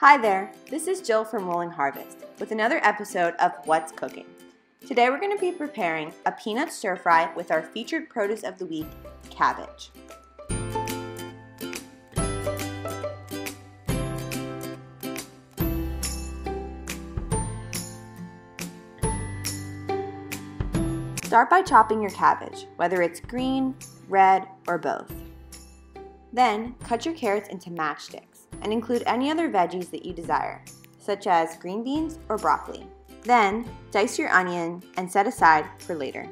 Hi there, this is Jill from Rolling Harvest with another episode of What's Cooking. Today we're going to be preparing a peanut stir fry with our featured produce of the week, cabbage. Start by chopping your cabbage, whether it's green, red, or both. Then, cut your carrots into matchsticks and include any other veggies that you desire, such as green beans or broccoli. Then, dice your onion and set aside for later.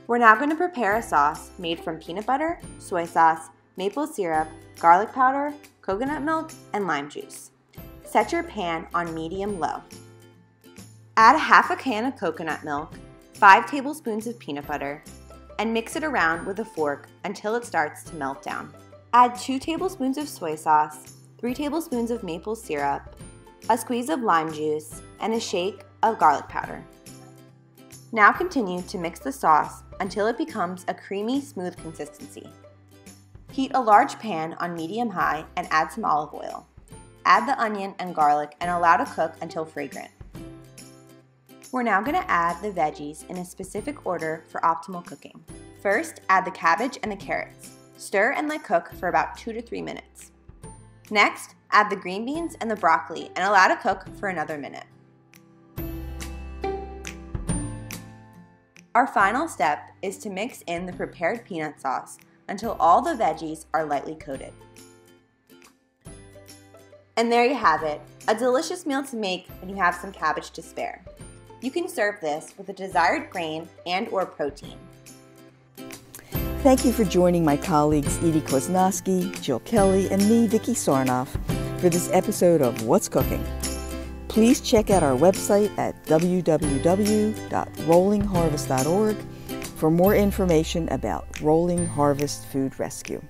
We're now going to prepare a sauce made from peanut butter, soy sauce, maple syrup, garlic powder, coconut milk, and lime juice. Set your pan on medium-low. Add half a can of coconut milk, 5 tablespoons of peanut butter, and mix it around with a fork until it starts to melt down. Add 2 tablespoons of soy sauce, 3 tablespoons of maple syrup, a squeeze of lime juice, and a shake of garlic powder. Now continue to mix the sauce until it becomes a creamy, smooth consistency. Heat a large pan on medium-high and add some olive oil. Add the onion and garlic and allow to cook until fragrant. We're now going to add the veggies in a specific order for optimal cooking. First, add the cabbage and the carrots. Stir and let cook for about 2 to 3 minutes. Next, add the green beans and the broccoli and allow to cook for another minute. Our final step is to mix in the prepared peanut sauce until all the veggies are lightly coated. And there you have it, a delicious meal to make when you have some cabbage to spare. You can serve this with a desired grain and/or protein. Thank you for joining my colleagues Edie Koznowski, Jill Kelly, and me, Vicki Sarnoff, for this episode of What's Cooking. Please check out our website at www.rollingharvest.org for more information about Rolling Harvest Food Rescue.